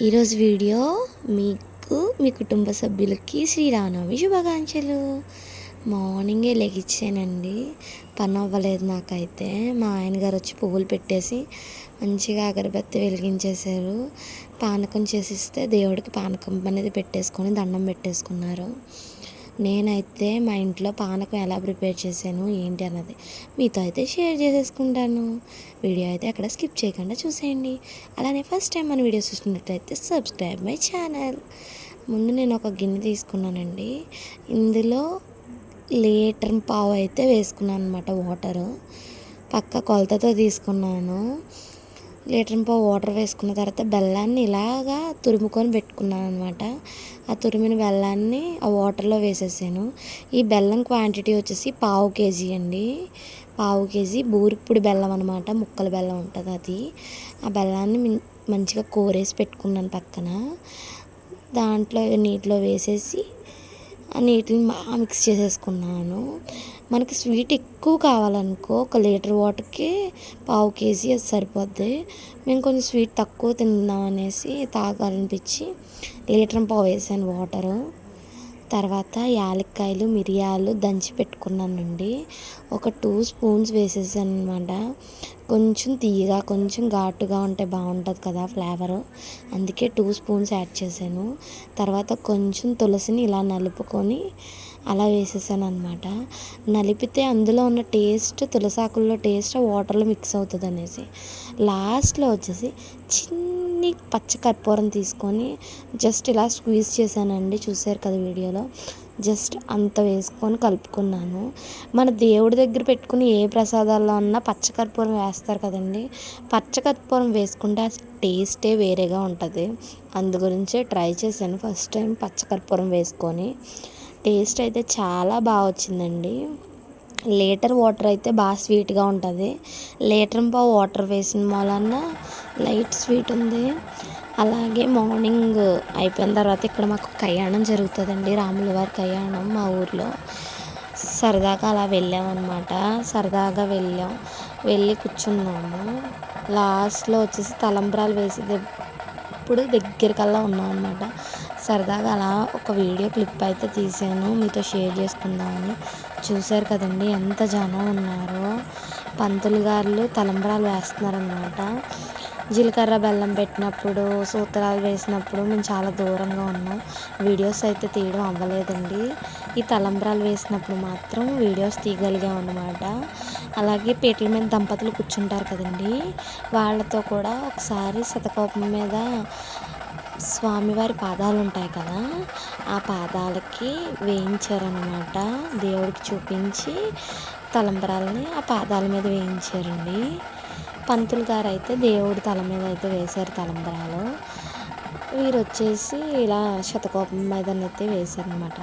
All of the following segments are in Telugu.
ఈరోజు వీడియో మీకు మీ కుటుంబ సభ్యులకి శ్రీరామనవమి శుభాకాంక్షలు. మార్నింగే లెగిచ్చానండి, పని అవ్వలేదు నాకైతే. మా ఆయన గారు వచ్చి పువ్వులు పెట్టేసి మంచిగా అగరబత్తి వెలిగించేశారు. పానకం చేసిస్తే దేవుడికి పానకం అనేది పెట్టేసుకొని దండం పెట్టేసుకున్నారు. నేనైతే మా ఇంట్లో పానకం ఎలా ప్రిపేర్ చేశాను ఏంటి అన్నది మీతో అయితే షేర్ చేసేసుకుంటాను. వీడియో అయితే ఎక్కడ స్కిప్ చేయకుండా చూసేయండి. అలానే ఫస్ట్ టైం మన వీడియోస్ చూసినట్లయితే సబ్స్క్రైబ్ మై ఛానల్. ముందు నేను ఒక గిన్నె తీసుకున్నానండి. ఇందులో 1.5 లీటర్ అయితే వేసుకున్నాను అనమాట. వాటరు పక్క కొలతతో తీసుకున్నాను. 1.5 లీటర్ వాటర్ వేసుకున్న తర్వాత బెల్లాన్ని ఇలాగా తురుముకొని పెట్టుకున్నాను అనమాట. ఆ తురిమిన బెల్లాన్ని ఆ వాటర్లో వేసేసాను. ఈ బెల్లం క్వాంటిటీ వచ్చేసి 1/2 కేజీ అండి. 1/2 కేజీ బూరిపొడి బెల్లం అనమాట, ముక్కల బెల్లం ఉంటుంది అది. ఆ బెల్లాన్ని మంచిగా కోరేసి పెట్టుకున్నాను పక్కన. దాంట్లో నీటిలో వేసేసి ఆ నీటిని బాగా మిక్స్ చేసేసుకున్నాను. మనకి స్వీట్ ఎక్కువ కావాలనుకో 1 లీటర్ వాటర్కి 1/2 కేజీ అది సరిపోద్ది. మేము కొంచెం స్వీట్ తక్కువ తిందాం అనేసి తాగాలనిపించి 1.5 లీటర్ వేసాను వాటరు. తర్వాత యాలక్కాయలు, మిరియాలు దంచి పెట్టుకున్నానండి. ఒక 2 స్పూన్స్ వేసేసాను అనమాట. కొంచెం తీయగా కొంచెం ఘాటుగా ఉంటే బాగుంటుంది కదా ఫ్లేవరు, అందుకే 2 స్పూన్స్ యాడ్ చేశాను. తర్వాత కొంచెం తులసిని ఇలా నలుపుకొని అలా వేసేసాను అనమాట. నలిపితే అందులో ఉన్న టేస్ట్, తులసాకుల్లో టేస్ట్ వాటర్లో మిక్స్ అవుతుంది అనేసి లాస్ట్లో వచ్చేసి చిన్ని పచ్చకర్పూరం తీసుకొని జస్ట్ ఇలా స్క్వీజ్ చేశానండి. చూసారు కదా వీడియోలో. జస్ట్ అంత వేసుకొని కలుపుకున్నాను. మన దేవుడి దగ్గర పెట్టుకుని ఏ ప్రసాదాల్లో ఉన్నా పచ్చకర్పూరం వేస్తారు కదండి. పచ్చకర్పూరం వేసుకుంటే ఆ టేస్టే వేరేగా ఉంటుంది. అందు గురించే ట్రై చేశాను ఫస్ట్ టైం పచ్చకర్పూరం వేసుకొని. టేస్ట్ అయితే చాలా బాగా వచ్చిందండి. 1 లీటర్ వాటర్ అయితే బాగా స్వీట్గా ఉంటుంది. 1.5 లీటర్ వాటర్ వేసిన వలన లైట్ స్వీట్ ఉంది. అలాగే మార్నింగ్ అయిపోయిన తర్వాత ఇక్కడ మాకు కళ్యాణం జరుగుతుందండి, రాముల వారి కళ్యాణం మా ఊర్లో. సరదాగా అలా వెళ్ళామన్నమాట. సరదాగా వెళ్ళి కూర్చున్నాము. లాస్ట్లో వచ్చేసి తలంబ్రాలు వేసేటప్పుడు దగ్గరికల్లా ఉన్నాం అనమాట. సరదాగా అలా ఒక వీడియో క్లిప్ అయితే తీసాను, మీతో షేర్ చేసుకుందామని. చూశారు కదండి ఎంత జనం ఉన్నారో. పంతులు గారు తలంబ్రాలు వేస్తున్నారనమాట. జీలకర్ర బెల్లం పెట్టినప్పుడు, సూత్రాలు వేసినప్పుడు మేము చాలా దూరంగా ఉన్నాం. వీడియోస్ అయితే తీయడం అవ్వలేదండి. ఈ తలంబ్రాలు వేసినప్పుడు మాత్రం వీడియోస్ తీయగలిగాం అన్నమాట. అలాగే పీటల మీద దంపతులు కూర్చుంటారు కదండి, వాళ్ళతో కూడా ఒకసారి శతకోపం మీద స్వామివారి పాదాలు ఉంటాయి కదా, ఆ పాదాలకి వేయించారనమాట. దేవుడికి చూపించి తలంబ్రాలని ఆ పాదాల మీద వేయించారండి. పంతులు గారు అయితే దేవుడి తల మీద అయితే వేశారు తలంబ్రాలు. వీరు వచ్చేసి ఇలా శతకోపం మీదనైతే వేశారనమాట.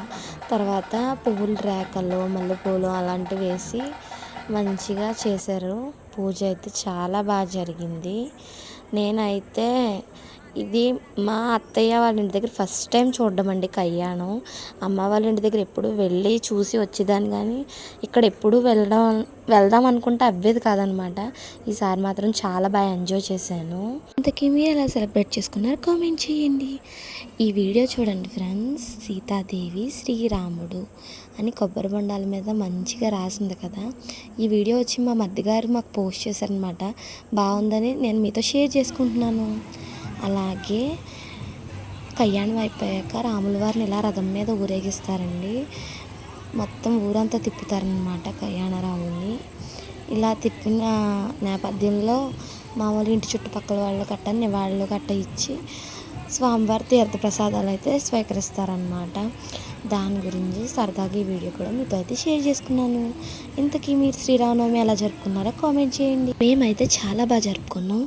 తర్వాత పువ్వుల రేకలు, మల్లెపూలు అలాంటివి వేసి మంచిగా చేశారు. పూజ అయితే చాలా బాగా జరిగింది. నేనైతే ఇది మా అత్తయ్య వాళ్ళ ఇంటి దగ్గర ఫస్ట్ టైం చూడడం అండి కళ్యాణం. అమ్మ వాళ్ళ ఇంటి దగ్గర ఎప్పుడు వెళ్ళి చూసి వచ్చేదాన్ని, కానీ ఇక్కడ ఎప్పుడు వెళ్దాం అనుకుంటే అవ్వేది కాదనమాట. ఈసారి మాత్రం చాలా బాగా ఎంజాయ్ చేశాను. ఇంతకీ మీరు ఎలా సెలబ్రేట్ చేసుకున్నారు కామెంట్ చేయండి. ఈ వీడియో చూడండి ఫ్రెండ్స్, సీతాదేవి శ్రీరాముడు అని కొబ్బరి బొండాల మీద మంచిగా రాసింది కదా. ఈ వీడియో వచ్చి మా మధ్యగారు మాకు పోస్ట్ చేశారనమాట. బాగుందని నేను మీతో షేర్ చేసుకుంటున్నాను. అలాగే కళ్యాణం అయిపోయాక రాముల వారిని ఇలా రథం మీద ఊరేగిస్తారండి. మొత్తం ఊరంతా తిప్పుతారనమాట కళ్యాణరాముల్ని. ఇలా తిప్పిన నేపథ్యంలో మామూలు ఇంటి చుట్టుపక్కల వాళ్ళు గట్ట నివాళులు గట్ట ఇచ్చి స్వామివారి తీర్థ ప్రసాదాలు అయితే స్వీకరిస్తారనమాట. దాని గురించి సరదాగా ఈ వీడియో కూడా మీతో అయితే షేర్ చేసుకున్నాను. ఇంతకీ మీరు శ్రీరామనవమి ఎలా జరుపుకున్నారో కామెంట్ చేయండి. మేమైతే చాలా బాగా జరుపుకున్నాం.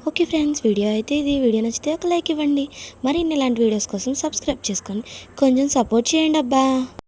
ఓకే ఫ్రెండ్స్, వీడియో అయితే ఇది. వీడియో నచ్చితే ఒక లైక్ ఇవ్వండి. మరిన్ని ఇలాంటి వీడియోస్ కోసం సబ్స్క్రైబ్ చేసుకొని కొంచెం సపోర్ట్ చేయండి అబ్బా.